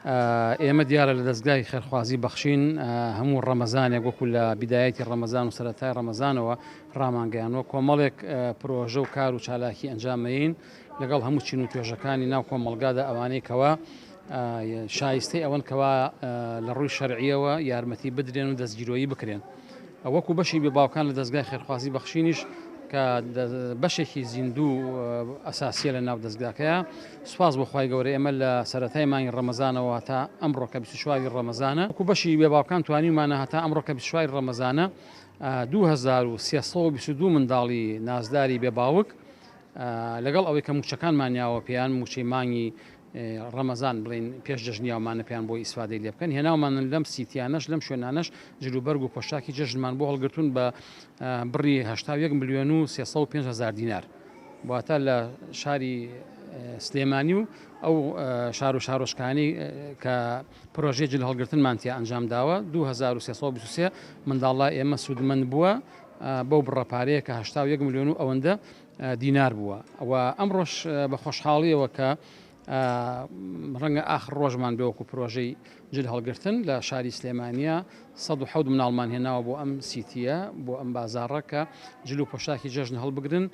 ئێمە دیارە لە دەستگای خێرخوازی بەخشین هەموو ڕەمەزانێک وەکو لە بیدایەتی ڕەمەزان و سەرەتای ڕەمەزانەوە ڕامانگەیانەوە کۆمەڵێک پرۆژە و کار و چالاکی ئەنجامەین لەگەڵ هەموو چین و توێژەکانی ناو کۆمەڵگادا ئەوانەی کەوا شایستەی ئەوەن کەوا لە ڕووی شەرعیەوە یارمەتی بدرێن و دەستگیرۆیی بکرێن. وەکو بەشی بێباوکان لە دەستگای خێرخوازی بەخشینیش کە بەشێکی زیندوو ئەساسیە لە ناو دەستگاکەیە سوپاس بۆ خوای گەورە ئێمە لە سەرەتای مانگی ڕەمەزانەوە تا ئەمڕۆ کە 24 ڕەمەزانە وەکو بەشی بێباوکان توانیمانە هەتا ئەمڕۆ کە 24 ڕەمەزانە 2322 منداڵی نازداری بێباوک لەگەڵ ئەوەی کە موچەکانمانیاوە پێیان موچەی مانگی ڕەمەزان بڵین پێش جەژنیاومانە پێیان بۆ ئیسفادەی لێ بکەن هێناومان لەم سیتیانەش لەم شوێنانەش جلوبەرگ و پۆشاکی جەژنمان بۆ هەڵگرتوون بە بڕی 81 ملیۆن و 305,000 دینار واتە لە شاری سلێمانی و ئەو شار و شارۆچکانی کە پرۆژێ جل هەڵگرتنمان تیا ئەنجام داوە 2323 منداڵای ئێمە سوودمەند بووە بەو بڕەپارەیە کە 81 ملیۆن و ئەوەندە دینار بووە ئەوە ئەمڕۆژ بە خۆشحاڵیەوە کە ڕەنگە ئاخر ڕۆژمان بێوەکو پرۆژەی جل هەڵگرتن لە شاری سلێمانیە 107 مناڵمان هێناوە بۆ ئەم سیتیە بۆ ئەم بازاڕە کە جل و پۆشاکی جەژن هەڵبگرن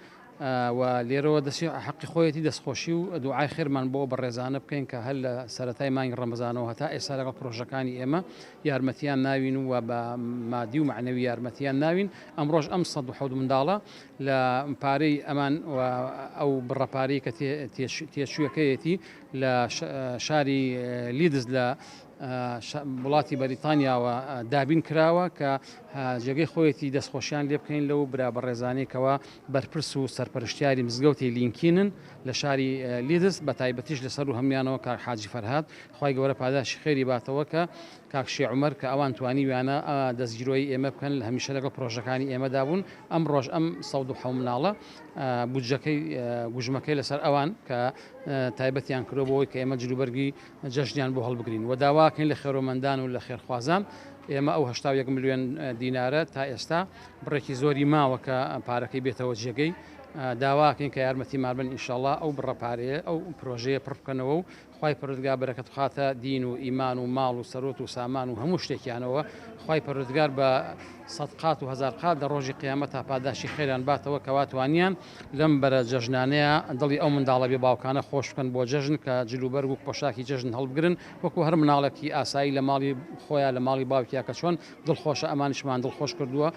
و لێرەوە دەسی حەقی خۆیەتی دەستخۆشی و دوعای خێرمان بۆ بەڕێزانە بکەین کە هەر لە سەرەتای مانگی ڕەمەزانەوە هەتا ئێستا لەگەڵ پرۆژەکانی ئێمە یارمەتیان ناوین و بە مادی و معنەوی یارمەتیان ناوین ئەمڕۆژ ئەم 107 منداڵە لە پارەی ئەمان ئەو بڕەپارەی کە تێچوویەکەیەتی لە شاری لیدز لە وڵاتی بەریتانیاوە دابین کراوە کە جێگەی خۆیەتی دەستخۆشیان لێ بکەین لەو برا بەڕێزانەیەکەوە بەرپرس و سەرپەرشتیاری مزگەوتی لینکینن لە شاری لیدز بە تایبەتیش لەسەر و هەمویانەوە کاک حاجی فەرهاد خوای گەورە پاداشی خێری باتەوە کە کاک شێع عومەر کە ئەوان توانی ویانە دەستگیرۆی ئێمە بکەن لە هەمیشە لەگەڵ پرۆژەکانی ئێمەدا بوون ئەم ڕۆژ ئەم 107 مناڵە بودجەکەی گوژمەکەی لەسەر ئەوان کە تایبەتیان کردو بۆەوەی کە ئێمە جلوبەرگی جەژنیان بۆ هەڵبگرین و داواکەین لە خێرۆمەندان و لە خێرخوازان ئێمە ئەو 81 ملیۆن دینارە تا ئێستا بڕێکی زۆری ماوە کە پارەکەی بێتەوە جێگەی داواکەین کە یارمەتی ماربن ئینشاءڵڵا ئەو بڕەپارەیە ئەو پرۆژەیە پڕ بکەنەوە و خوای پەروەردگار بەرەکەت بخاتە دین و ئیمان و ماڵ و سەرۆت و سامان و هەموو شتێکیانەوە خوای پەروەردگار بە سەدقات و هەزار قات لە ڕۆژی قیامەت تا پاداشی خێران باتەوە کەوا توانیان لەم بەرە جەژنانەیە دڵی ئەو منداڵە بێ باوکانە خۆش بکەن بۆ جەژن کە جلوبەرگ و پۆشاکی جەژن هەڵبگرن وەکو هەر مناڵێکی ئاسایی لە ماڵی خۆیان لە ماڵی باوکیا کە چۆن دڵخۆشە ئەمانشمان دڵخۆش کردووە